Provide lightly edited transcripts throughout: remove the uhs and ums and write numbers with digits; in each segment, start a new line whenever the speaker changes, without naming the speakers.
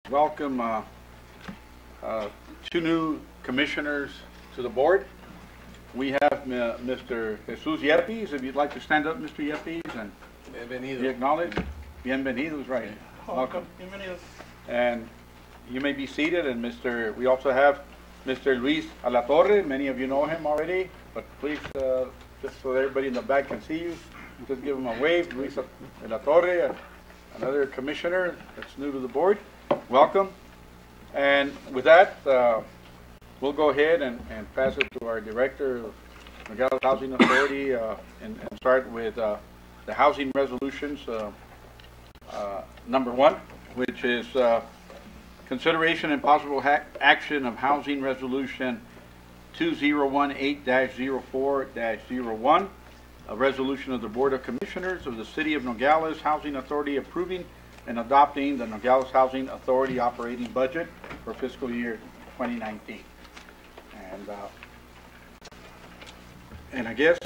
welcome two new commissioners to the board. We have Mr. Jesus Yepes. If you'd like to stand up, Mr. Yepes, and
Bienvenido.
be acknowledged. Bienvenido is right. Welcome.
Bienvenido.
And you may be seated. And we also have Mr. Luis Alatorre. Many of you know him already, but please, just so everybody in the back can see you, just give him a wave. Luis Alatorre, another commissioner that's new to the board. Welcome. And with that, we'll go ahead and pass it to our director of Nogales Housing Authority and start with the housing resolutions. Number one, which is consideration and possible action of housing resolution 2018-04-01, a resolution of the Board of Commissioners of the City of Nogales Housing Authority approving and adopting the Nogales Housing Authority operating budget for fiscal year 2019. And I guess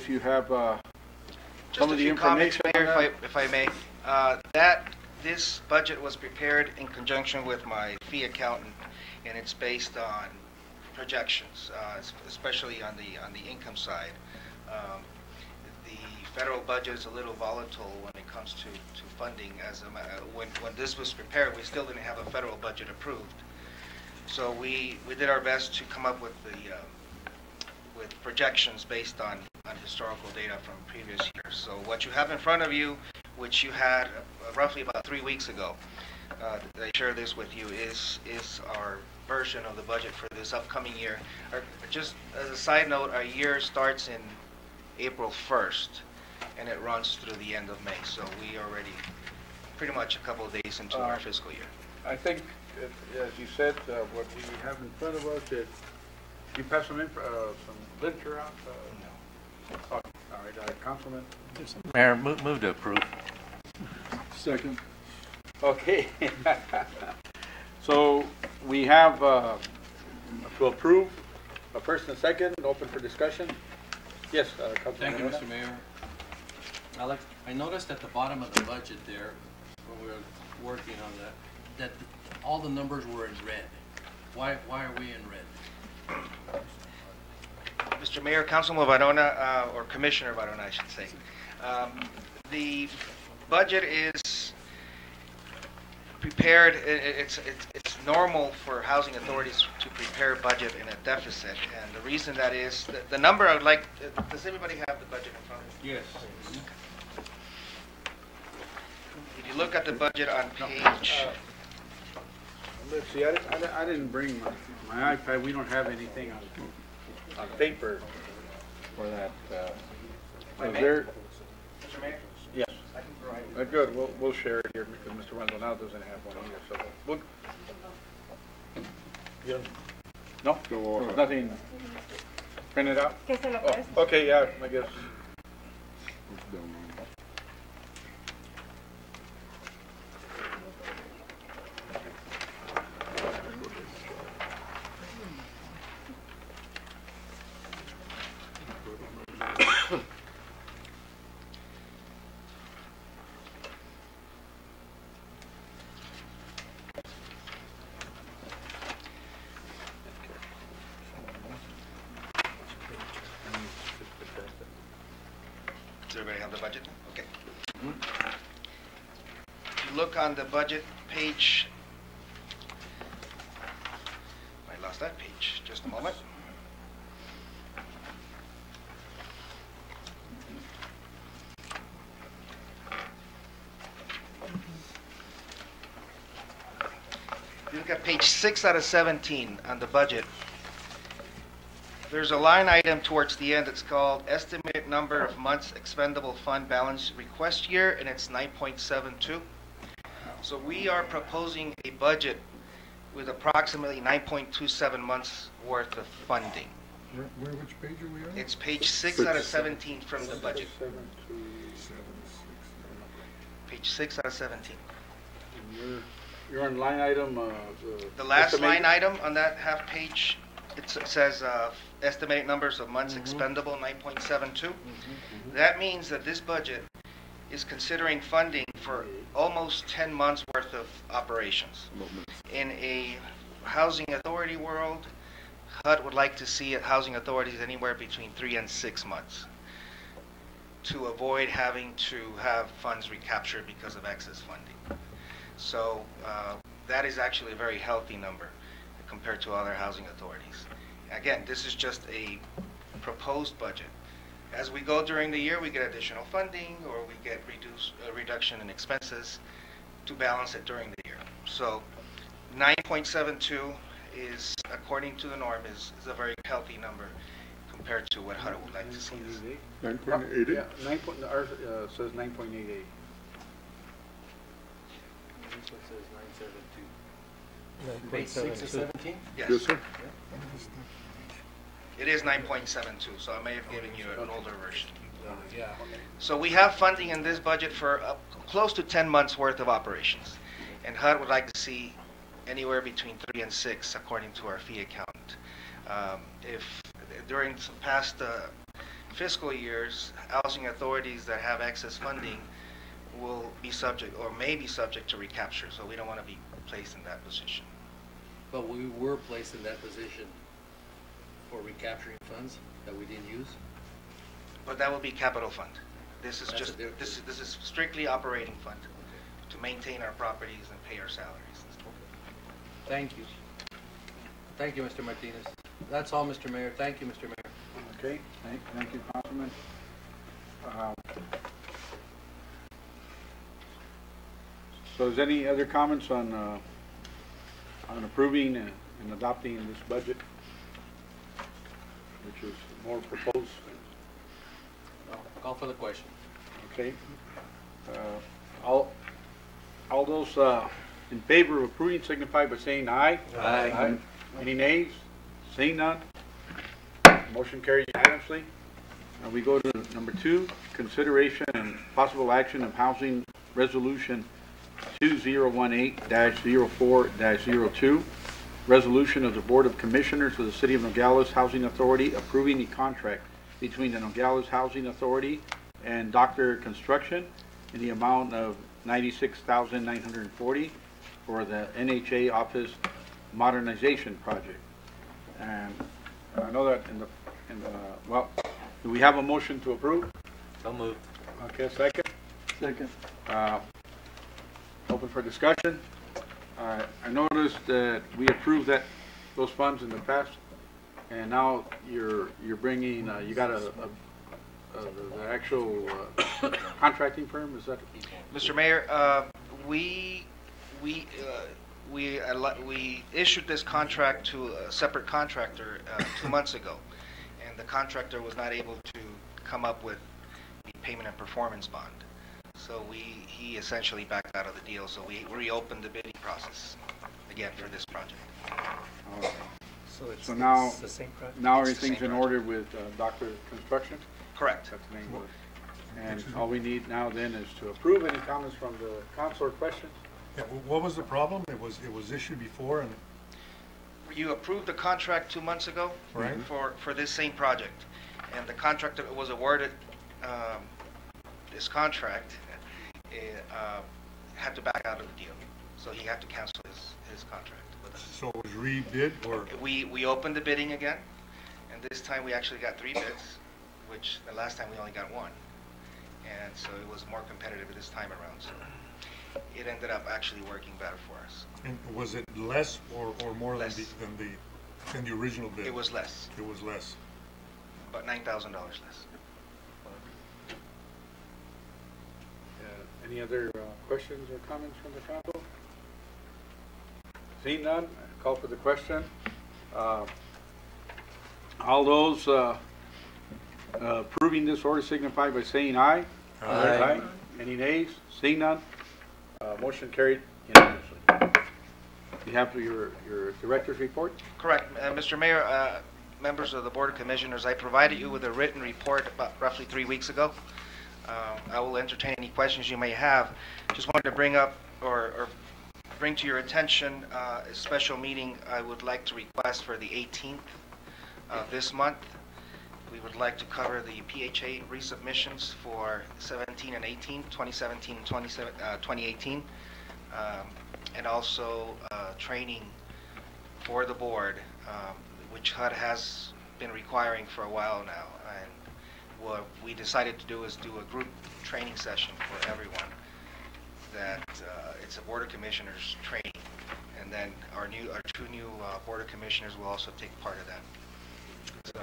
you have some of the information.
Mayor, if I may. This budget was prepared in conjunction with my fee accountant, and it's based on projections, especially on the income side. The federal budget is a little volatile when it comes to funding. When this was prepared, we still didn't have a federal budget approved. So we did our best to come up with with projections based on historical data from previous years. So what you have in front of you, which you had roughly about 3 weeks ago, I share this with you, is our version of the budget for this upcoming year. Just as a side note, our year starts in April 1st, and it runs through the end of May. So we are already pretty much a couple of days into our fiscal year.
I think, as you said, what we have in front of us is, you pass some literature out?
No.
All right, Councilman.
Mayor, move to approve.
Second. Okay. So we have to approve a first and second, open for discussion. Yes, Councilman.
Thank you, Mr. Mayor. I noticed at the bottom of the budget there, when we were working on that all the numbers were in red. Why are we in red?
Mr. Mayor, Councilman Varona, or Commissioner Varona, I should say. The budget is prepared. It's normal for housing authorities to prepare budget in a deficit, and the reason that is the number I would like. Does everybody have the budget in front of them?
Yes.
If you look at the budget on page.
Let's see, I didn't bring my iPad. We don't have anything on paper for that. Is there?
Mr. Mayor?
Yes.
I can provide you.
Good. We'll share it here because Mr. Maldonado doesn't have one either. So no, there's nothing printed out. Oh, okay, yeah, I guess.
Does everybody have the budget? Okay. If you look on the budget page, I lost that page. Just a moment. If you look at page 6 out of 17 on the budget, there's a line item towards the end that's called estimated number of months expendable fund balance request year, and it's 9.72. So we are proposing a budget with approximately 9.27 months worth of funding.
Which page are we on?
It's page 6 out of 17 from the budget. Page 6 out of 17.
You're on line item.
The last line item on that half page, it says estimated numbers of months expendable, 9.72. That means that this budget is considering funding for almost 10 months worth of operations. In a housing authority world, HUD would like to see housing authorities anywhere between 3 and 6 months to avoid having to have funds recaptured because of excess funding. So that is actually a very healthy number compared to other housing authorities. Again, this is just a proposed budget. As we go during the year, we get additional funding or we get reduction in expenses to balance it during the year. So 9.72 is, according to the norm, is a very healthy number compared to what HUD would like to see.
9.88?
Yeah, ours says 9.88.
This one says 972. Page 6 of 17?
Yes,
Yes, sir.
it is 9.72, so I may have given you an older version.
Yeah.
So we have funding in this budget for close to 10 months worth of operations. And HUD would like to see anywhere between 3 and 6, according to our fee accountant. If during some past fiscal years, housing authorities that have excess funding will be subject or may be subject to recapture, so we don't want to be placed in that position.
But we were placed in that position for recapturing funds that we didn't use?
But that will be capital fund. This is
That's
just
a different-
this is strictly operating fund to maintain our properties and pay our salaries.
Thank you. Thank you, Mr. Martinez. That's all, Mr. Mayor. Thank you, Mr. Mayor.
Okay, thank you, Councilman. So is any other comments on approving and adopting this budget, which is more proposed?
Call for the question.
Okay. All those in favor of approving signify by saying aye.
Aye.
Any nays? Seeing none? Motion carries unanimously. We go to number 2, consideration and possible action of Housing Resolution 2018-04-02, resolution of the Board of Commissioners of the City of Nogales Housing Authority approving the contract between the Nogales Housing Authority and Dr. Construction in the amount of $96,940 for the NHA office modernization project. And I know that well, do we have a motion to approve?
So moved.
Okay, second? Second. Open for discussion. I noticed that we approved those funds in the past, and now you're bringing, you got the actual contracting firm, is that?
Mr. Mayor, we issued this contract to a separate contractor 2 months ago, and the contractor was not able to come up with the payment and performance bond. So he essentially backed out of the deal, so we reopened the bidding process again for this project.
Okay.
So
now,
it's the same project?
now
It's the
everything's
same
in order with Dr. Construction?
Correct.
That's the name of it. And all we need now then is to approve. Any comments from the council or questions?
Yeah, what was the problem? It was issued before and,
You approved the contract 2 months ago
right?
for this same project, and the contractor was awarded this contract had to back out of the deal, so he had to cancel his contract with us.
So it was rebid or?
We opened the bidding again, and this time we actually got 3 bids, which the last time we only got 1, and so it was more competitive this time around. So it ended up actually working better for us.
And was it less or more
Less.
than the original bid?
It was less,
It was less.
about $9,000 less.
Any other questions or comments from the council? Seeing none, I call for the question. All those approving this order signify by saying aye.
Aye.
Any nays? Seeing none, motion carried unanimously. You have your director's report?
Correct. Mr. Mayor, members of the Board of Commissioners, I provided you with a written report about roughly 3 weeks ago. I will entertain any questions you may have. Just wanted to bring up or bring to your attention a special meeting I would like to request for the 18th of this month. we would like to cover the PHA resubmissions for 17 and 18, 2017 and 2018, and also training for the board, which HUD has been requiring for a while now. And what we decided to do is do a group training session for everyone. That it's a Board of Commissioners training, and then our two new Board of Commissioners will also take part of that. So,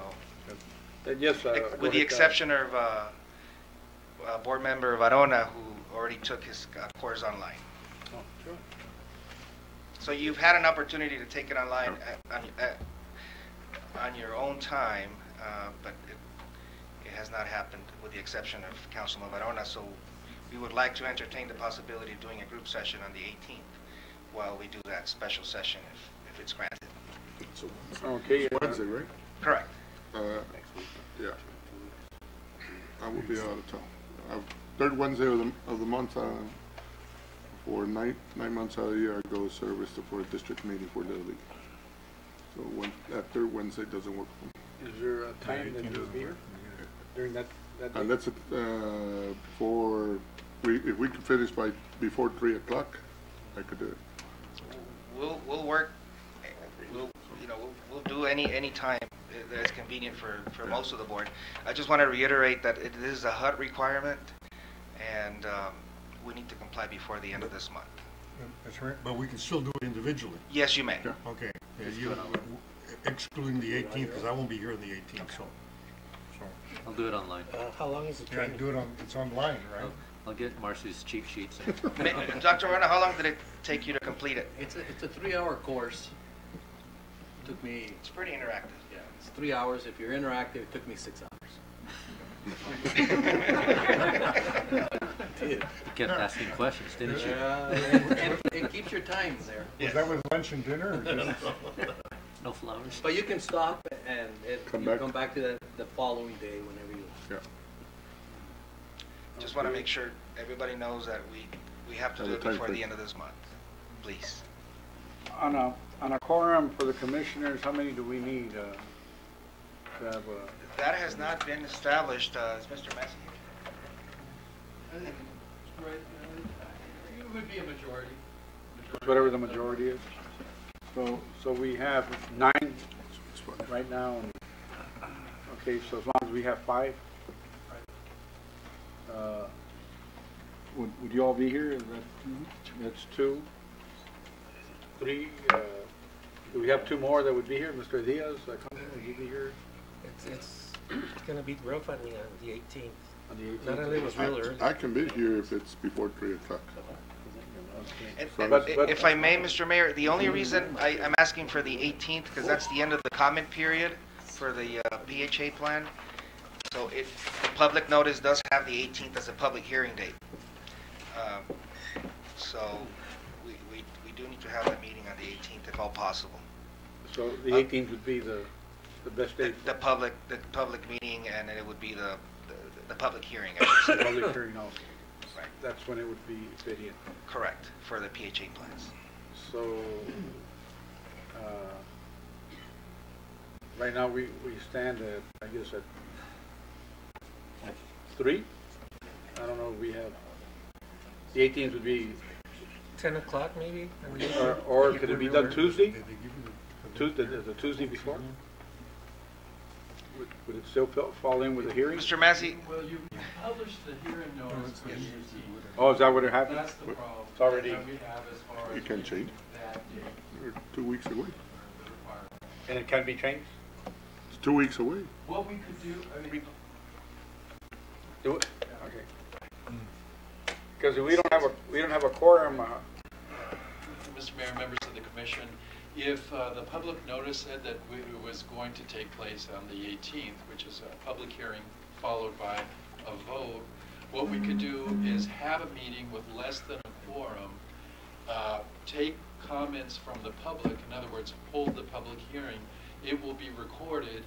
Yes,
with the exception of Board Member Varona, who already took his course online.
Oh, sure.
So you've had an opportunity to take it online on your own time, but it has not happened with the exception of Councilman Varona. So we would like to entertain the possibility of doing a group session on the 18th while we do that special session if it's granted.
Okay.
Wednesday, right?
Correct.
Yeah. I will be out of town. Third Wednesday of the month, for nine months out of the year, I go to service for a district meeting for Little League. So that third Wednesday doesn't work for me.
Is there a time that you'll be here during that day?
Unless it, if we can finish before 3 o'clock, I could do it.
We'll work. We'll do any time that is convenient for most of the board. I just want to reiterate that it is a HUD requirement, and we need to comply before the end of this month.
That's right, but we can still do it individually.
Yes, you may.
Yeah.
Okay, excluding the 18th, because I won't be here on the 18th, so.
I'll do it online.
How long is the
Yeah,
training?
do it it's online, right?
I'll get Marcy's cheat sheets.
Dr. Varona, how long did it take you to complete it?
It's a 3-hour course. Took me,
It's pretty interactive.
yeah, it's 3 hours. If you're interactive, it took me 6 hours.
You kept asking questions, didn't you?
And it keeps your time there.
Was that with lunch and dinner, or just?
No flowers?
But you can stop and
Come back.
to the following day whenever you.
Yeah.
Just want to make sure everybody knows that we have to do it before the end of this month. Please.
On a quorum for the commissioners, how many do we need to have a?
That has not been established. Is Mr. Massey here?
I think it would be a majority.
Whatever the majority is. So we have 9 right now. Okay, so as long as we have 5, would you all be here? Is that's 2, 3. Do we have 2 more that would be here? Mr. Diaz, would you be here
It's gonna be rough on the 18th.
on the 18th?
Not only it was real early.
I can be here if it's before 3 o'clock.
And
But-
if I may, Mr. Mayor, the only reason I'm asking for the 18th, because that's the end of the comment period for the PHA plan. So the public notice does have the 18th as a public hearing date. So we do need to have that meeting on the 18th if all possible.
So the 18th would be the best date
The public meeting, and it would be the public hearing, I should
for
say.
public hearing also.
Right.
That's when it would be fit in.
Correct, for the PHA plans.
So, right now we stand at, I guess at 3? I don't know, we have, the 18th would be,
10 o'clock maybe?
or could it be done Tuesday?
Did they give you the-
Tuesday, the Tuesday before? Would it still fall in with the hearing?
Mr. Massey,
Well, you published the hearing notice for the 18th.
Oh, is that what it happened?
That's the problem.
It's already-
that we have as far
You
as
can change.
that date,
We're 2 weeks away.
the requirement.
And it can be changed?
It's 2 weeks away.
What we could do, I mean,
Do it? Okay. Because we don't have a quorum,
Mr. Mayor, members of the commission, if the public notice said that it was going to take place on the 18th, which is a public hearing followed by a vote, what we could do is have a meeting with less than a quorum, take comments from the public, in other words, hold the public hearing. It will be recorded.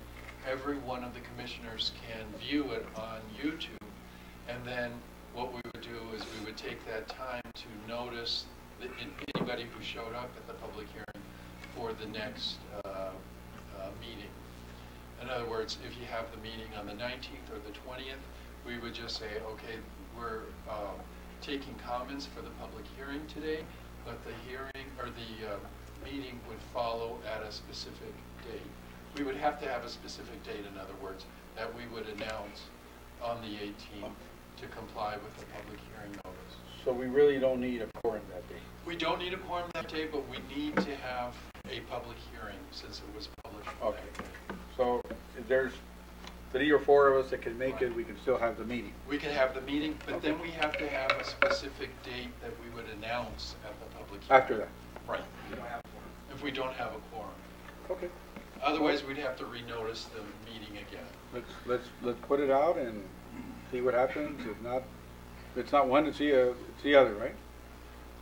Every one of the commissioners can view it on YouTube. And then what we would do is we would take that time to notice anybody who showed up at the public hearing for the next meeting. In other words, if you have the meeting on the 19th or the 20th, we would just say, okay, we're taking comments for the public hearing today, but the hearing or the meeting would follow at a specific date. We would have to have a specific date, in other words, that we would announce on the 18th to comply with the public hearing notice.
So we really don't need a quorum that day.
We don't need a quorum that day, but we need to have a public hearing since it was published.
Okay. So if there's 3 or 4 of us that can make it, we can still have the meeting.
We can have the meeting, but then we have to have a specific date that we would announce at the public hearing.
After that.
Right. If we don't have a quorum.
Okay.
Otherwise, we'd have to renotice the meeting again.
Let's put it out and see what happens. If it's not one, it's the other, right?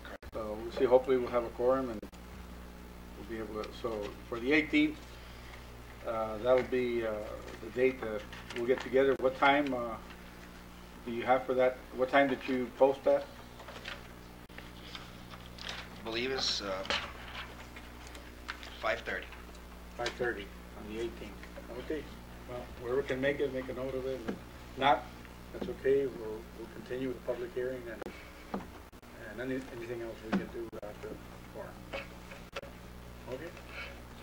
Correct.
So we'll see. Hopefully, we'll have a quorum and we'll be able to. So for the 18th, that'll be the date that we'll get together. What time do you have for that? What time did you post that?
I believe it's 5:30.
5:30 on the 18th. Okay. Well, whoever can make it, make a note of it. If not, that's okay. We'll continue with the public hearing and anything else we can do after the forum. Okay.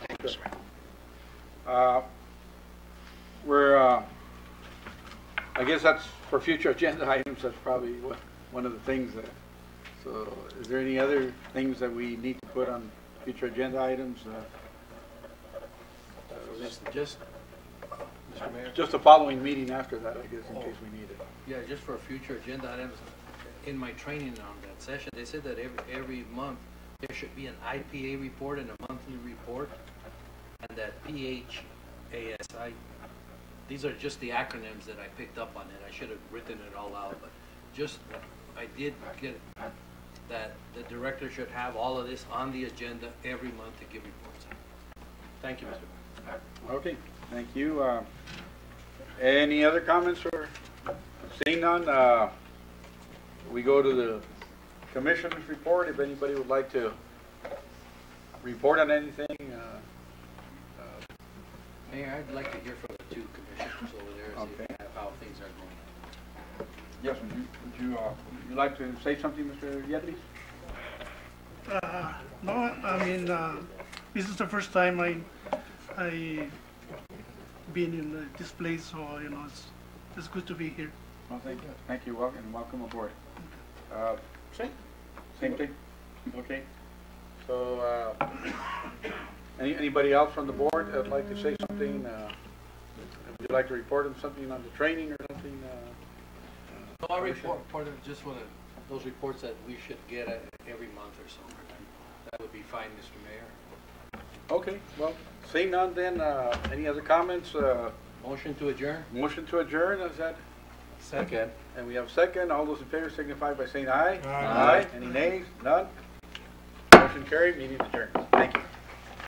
Thank you, sir.
I guess that's for future agenda items. That's probably one of the things that. So, is there any other things that we need to put on future agenda items?
Just, Mr. Mayor?
Just the following meeting after that, I guess, in case we need it.
Yeah, just for future agenda items. In my training on that session, they said that every month there should be an IPA report and a monthly report, and that PHASI. These are just the acronyms that I picked up on it. I should have written it all out, but just I did get that the director should have all of this on the agenda every month to give reports out. Thank you, Mr. Mayor.
Okay, thank you. Any other comments or seeing none? We go to the commissioner's report. If anybody would like to report on anything.
Mayor, I'd like to hear from the two commissioners over there, see how things are going.
Yes, would you like to say something, Mr. Yedlis?
No, I mean, this is the first time I been in this place, so you know it's good to be here.
Well, thank you. Thank you. Welcome aboard. Same thing. Okay. So, anybody else from the board that'd like to say something? Would you like to report on something on the training or something?
No, I report just one of those reports that we should get every month or so. That would be fine, Mr. Mayor.
Okay. Well, seeing none, then any other comments?
Motion to adjourn.
Motion to adjourn. Is that?
Second.
And we have a second. All those in favor signify by saying aye.
Aye.
Any nays? None. Motion carried. Meeting adjourned. Thank you.